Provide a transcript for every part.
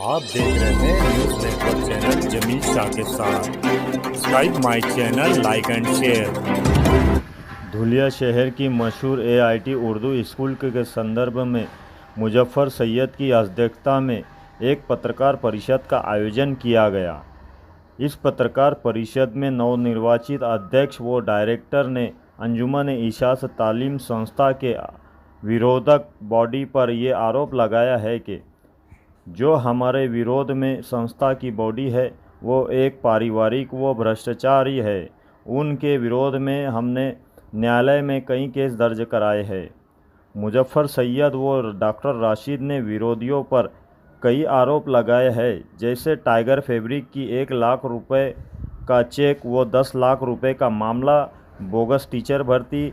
आप देख रहे हैं news network channel Jameel Shah के साथ। Subscribe my channel, like and share. Dhulia शहर की मशहूर AIT उर्दू स्कूल के संदर्भ में मुजफ्फर सैयद की अध्यक्षता में एक पत्रकार परिषद का आयोजन किया गया। इस पत्रकार परिषद में नवनिर्वाचित अध्यक्ष व डायरेक्टर ने अंजुमन इशास तालीम संस्था के विरोधक बॉडी पर ये आरोप लगाया है कि जो हमारे विरोध में संस्था की बॉडी है वो एक पारिवारिक व भ्रष्टाचारी है। उनके विरोध में हमने न्यायालय में कई केस दर्ज कराए हैं। मुजफ्फर सैयद व डॉक्टर राशिद ने विरोधियों पर कई आरोप लगाए हैं, जैसे टाइगर फैब्रिक की 1 लाख रुपए का चेक व 10 लाख रुपए का मामला, बोगस टीचर भर्ती,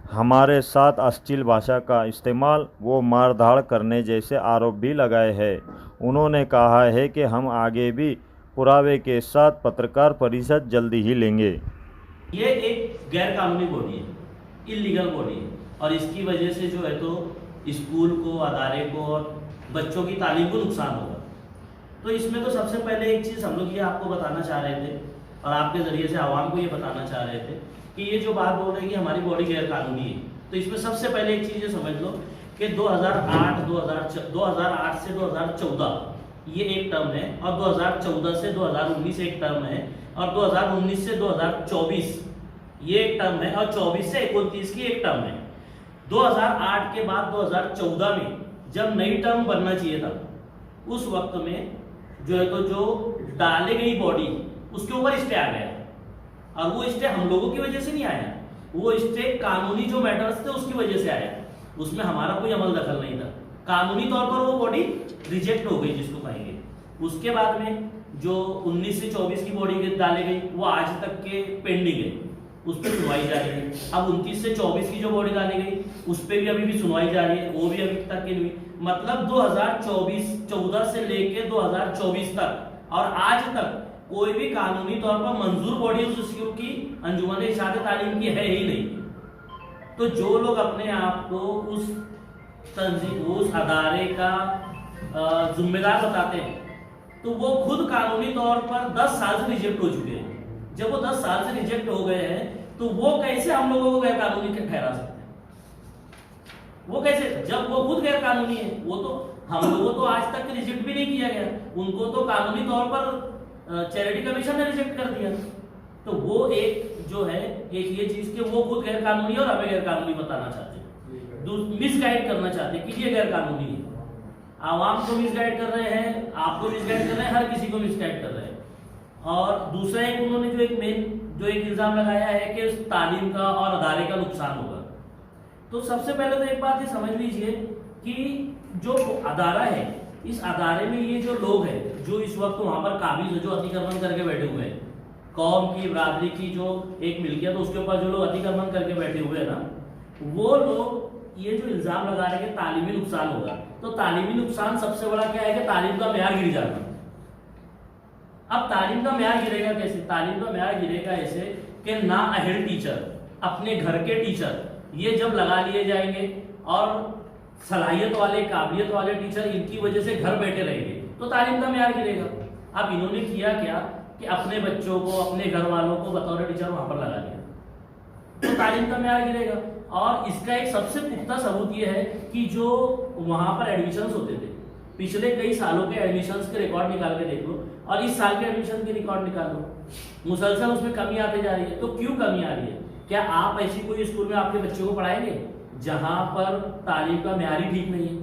हमारे साथ अश्लील भाषा का इस्तेमाल व मारधाड़ करने जैसे आरोप भी लगाए हैं। उन्होंने कहा है कि हम आगे भी पुरावे के साथ पत्रकार परिषद जल्दी ही लेंगे। ये एक गैर कानूनी बॉडी है, इलीगल बॉडी है, और इसकी वजह से जो है तो स्कूल को, अदारे को और बच्चों की तालीम को नुकसान होगा। तो इसमें तो सबसे पहले एक चीज़ हम लोग ये आपको बताना चाह रहे थे और आपके ज़रिए से आवाम को ये बताना चाह रहे थे कि ये जो बात बोल रहे हैं कि हमारी बॉडी गैर कानूनी है, तो इसमें सबसे पहले एक चीज़ ये समझ लो कि 2008 से 2014 ये एक टर्म है, और 2014 से 2019 एक टर्म है, और 2019 से 2024 ये एक टर्म है, और 24 से 29 की एक टर्म है। 2008 के बाद 2014 में जब नई टर्म बनना चाहिए था, उस वक्त में जो है तो जो डाले गई बॉडी उसके ऊपर स्टे आ गया, और वो स्टे हम लोगों की वजह से नहीं आया, वो स्टे कानूनी जो मैटर्स थे उसकी वजह से आया। उसमें हमारा कोई अमल दखल नहीं था, कानूनी तौर पर वो बॉडी रिजेक्ट हो गई जिसको कहेंगे। उसके बाद में जो 19 से 24 की बॉडी डाली गई वो आज तक के पेंडिंग है, उस पर सुनवाई जारी है। अब 29 से 24 की जो बॉडी डाली गई उस पर भी अभी भी सुनवाई जारी है, वो भी अभी तक की नहीं। मतलब 2014 से लेके 2024 तक और आज तक कोई भी कानूनी तौर पर मंजूर बॉडी उस स्कूल की अंजुमन इशात तालीम की है ही नहीं। तो जो लोग अपने आप को उस तंजीम, उस अदारे का जिम्मेदार बताते हैं, तो वो खुद कानूनी तौर पर 10 साल से रिजेक्ट हो चुके हैं। जब वो 10 साल से रिजेक्ट हो गए हैं तो वो कैसे हम लोगों को गैर कानूनी ठहरा सकते हैं? वो कैसे, जब वो खुद गैर कानूनी है? वो तो हम लोगों तो आज तक रिजेक्ट भी नहीं किया गया, उनको तो कानूनी तौर पर चैरिटी कमीशन ने रिजेक्ट कर दिया। तो वो एक जो है एक ये चीज कि वो खुद गैर कानूनी है और हमें गैर कानूनी बताना चाहते हैं, मिसगाइड करना चाहते हैं कि ये गैर कानूनी है। आवाम को मिसगाइड कर रहे हैं, आपको मिसगाइड कर रहे हैं, हर किसी को मिसगाइड कर रहे हैं। और दूसरा एक उन्होंने जो एक इल्जाम लगाया है कि तालीम का और अदारे का नुकसान होगा। तो सबसे पहले तो एक बात ये समझ लीजिए कि जो अदारा है, इस अदारे में ये जो लोग हैं जो इस वक्त वहां पर काबिज है, जो अतिक्रमण करके बैठे हुए हैं, कौम की बरादरी की जो एक मिल्कियत है उसके ऊपर जो लोग अतिक्रमण करके बैठे हुए हैं ना, वो लोग ये जो इल्जाम लगा रहे हैं कि तालीमी नुकसान होगा, तो तालीमी नुकसान सबसे बड़ा क्या है कि तालीम का मेयार गिर जाना। अब तालीम का मेयार गिरेगा कैसे? तालीम का मेयार गिरेगा ऐसे कि ना अहल टीचर, अपने घर के टीचर ये जब लगा लिए जाएंगे और सलाहियत वाले, काबिलियत वाले टीचर इनकी वजह से घर बैठे रहेंगे, तो तालीम का मेयार गिरेगा। अब इन्होंने किया क्या कि अपने बच्चों को, अपने घर वालों को बतौर टीचर वहां पर लगा दिया, तो तालीम का मेयार गिरेगा। और इसका एक सबसे पुख्ता सबूत यह है कि जो वहां पर एडमिशंस होते थे, पिछले कई सालों के एडमिशंस के रिकॉर्ड निकाल के देख लो और इस साल के एडमिशन के रिकॉर्ड निकाल लो, मुसलसल उसमें कमी आती जा रही है। तो क्यों कमी आ रही है? क्या आप ऐसी कोई स्कूल में आपके बच्चों को पढ़ाएंगे जहां पर तालीम का मेयार ही ठीक नहीं है?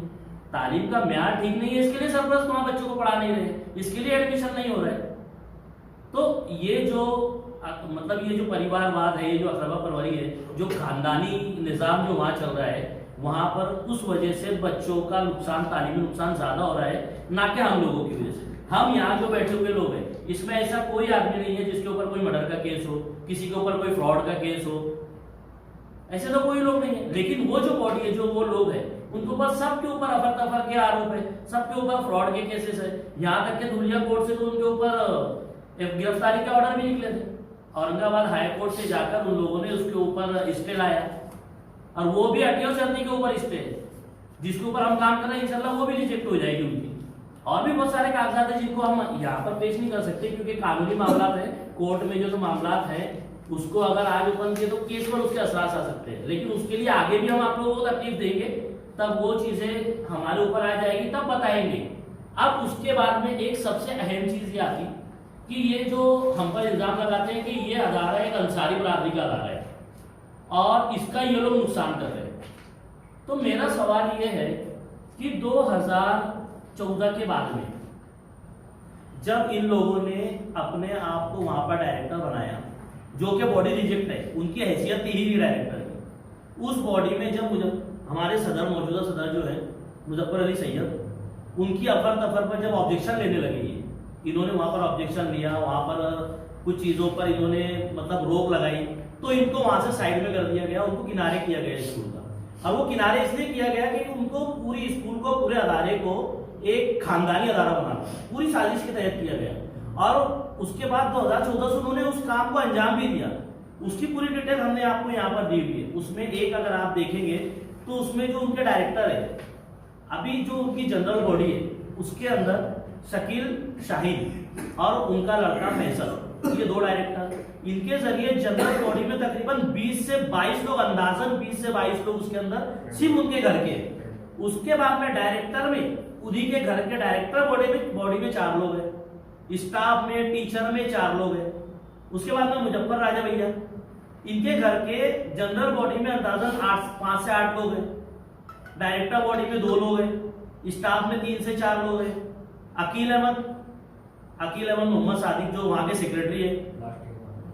तालीम का मेयार ठीक नहीं है, इसके लिए सरपरस्त वहां बच्चों को पढ़ा नहीं रहे, इसके लिए एडमिशन नहीं हो रहा है। तो ये जो मतलब ये जो परिवारवाद है, ये जो अकरबा परवरी है, जो खानदानी निज़ाम जो वहाँ चल रहा है, वहाँ पर उस वजह से बच्चों का नुकसान, तालीमी नुकसान ज़्यादा हो रहा है, ना कि हम लोगों की वजह से। हम यहाँ जो बैठे हुए लोग हैं, इसमें ऐसा कोई आदमी नहीं है जिसके ऊपर कोई मर्डर का केस हो, किसी के ऊपर कोई फ्रॉड का केस हो, ऐसे तो कोई लोग नहीं है। लेकिन वो जो बॉडी है, जो वो लोग हैं, उनके ऊपर सबके ऊपर अफर तफर के आरोप है, सबके ऊपर फ्रॉड के केसेस है। यहाँ तक के धुलिया कोर्ट से तो उनके ऊपर गिरफ्तारी का ऑर्डर भी निकले थे, औरंगाबाद हाई कोर्ट से जाकर उन लोगों ने उसके ऊपर स्टे लाया, और वो भी 18 के ऊपर स्टे है, जिसके ऊपर हम काम कर रहे हैं, इंशाल्लाह वो भी रिजेक्ट हो जाएगी उनकी। और भी बहुत सारे कागजात हैं जिनको हम यहाँ पर पेश नहीं कर सकते, क्योंकि कानूनी मामला है, कोर्ट में जो मामला है उसको अगर आज ओपन किए तो केस पर उसके असर आ सकते हैं। लेकिन उसके लिए आगे भी हम आप लोगों को तकलीफ देंगे, तब वो चीजें हमारे ऊपर आ जाएगी, तब बताएंगे। अब उसके बाद में एक सबसे अहम चीज ये आती कि ये जो हम पर इल्जाम लगाते हैं कि ये अदारा एक अंसारी बरादरी का अदारा है और इसका ये लोग नुकसान कर रहे हैं। तो मेरा सवाल ये है कि 2014 के बाद में जब इन लोगों ने अपने आप को वहां पर डायरेक्टर बनाया, जो कि बॉडी रिजेक्ट है, उनकी हैसियत ही नहीं डायरेक्टर की, उस बॉडी में जब हमारे सदर, मौजूदा सदर जो है मुजफ्फर अली सैयद, उनकी अफर तफर पर जब ऑब्जेक्शन लेने लगे, इन्होंने वहां पर ऑब्जेक्शन लिया, वहां पर कुछ चीजों पर इन्होंने मतलब रोक लगाई, तो इनको वहां से साइड में कर दिया गया, उनको किनारे किया गया स्कूल का। और वो किनारे इसलिए किया गया कि उनको पूरी स्कूल को, पूरे अदारे को एक खानदानी अदारा बनाना, पूरी साजिश के तहत किया गया। और उसके बाद 2014 से उन्होंने उस काम को अंजाम भी दिया। उसकी पूरी डिटेल हमने आपको यहाँ पर दी हुई है। उसमें एक अगर आप देखेंगे तो उसमें जो उनके डायरेक्टर है, अभी जो उनकी जनरल बॉडी है उसके अंदर शकील शाहीन और उनका लड़का फैसल, ये 2 डायरेक्टर, इनके जरिए जनरल बॉडी में तकरीबन 20 से 22 लोग, अंदाजन 20 से 22 लोग उसके अंदर सिर्फ उनके घर के। उसके बाद में डायरेक्टर में उन्हीं के घर के डायरेक्टर बॉडी में 4 लोग हैं, स्टाफ में, टीचर में 4 लोग हैं। उसके बाद में मुजफ्फर राजा भैया, इनके घर के जनरल बॉडी में अंदाजन 5 से 8 लोग हैं, डायरेक्टर बॉडी में 2 लोग हैं, स्टाफ में 3 से 4 लोग हैं। अकील अहमद मोहम्मद सादिक जो वहां के सेक्रेटरी है,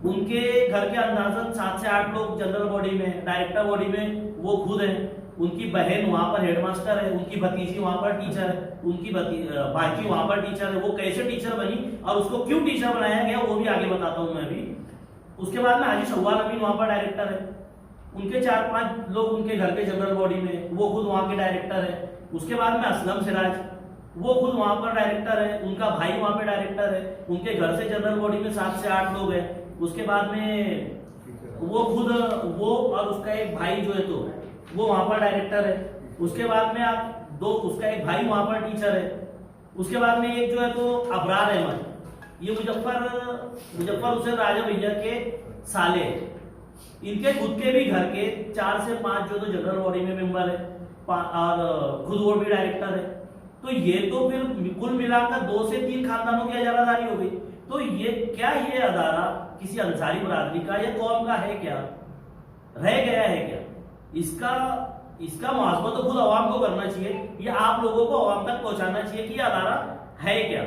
उनके घर के अंदाजन 7 से 8 लोग जनरल बॉडी में, डायरेक्टर बॉडी में वो खुद हैं, उनकी बहन वहां पर हेडमास्टर है, उनकी भतीजी वहां पर टीचर है, उनकी भांजी वहां पर टीचर है। वो कैसे टीचर बनी और उसको क्यों टीचर बनाया गया वो भी आगे बताता हूं मैं अभी। उसके बाद में हाजी शव्वाल अमीन वहां पर डायरेक्टर है, उनके 4-5 लोग उनके घर के जनरल बॉडी में, वो खुद वहां के डायरेक्टर है। उसके बाद में असलम सिराज, वो खुद वहां पर डायरेक्टर है, उनका भाई वहां पे डायरेक्टर है, उनके घर से जनरल बॉडी में 7 से 8 लोग हैं। उसके बाद में वो खुद वो और उसका एक भाई जो है तो वो वहां पर डायरेक्टर है। उसके बाद में आप उसका एक भाई वहां पर टीचर है। उसके बाद में एक जो है तो अबरार अहमद, ये मुजफ्फर हुसैन राजा भैया के साले, इनके खुद के भी घर के 4 से 5 जो तो जनरल बॉडी में मेंबर है और खुद वो भी डायरेक्टर है। तो ये तो फिर कुल मिलाकर 2 से 3 खानदानों की अजारादारी हो गई। तो ये क्या, ये अदारा किसी अंसारी बरादरी का या कौम का है क्या, रह गया है क्या? इसका मुआवजा तो खुद अवाम को करना चाहिए, या आप लोगों को अवाम तक पहुंचाना चाहिए कि ये अदारा है क्या।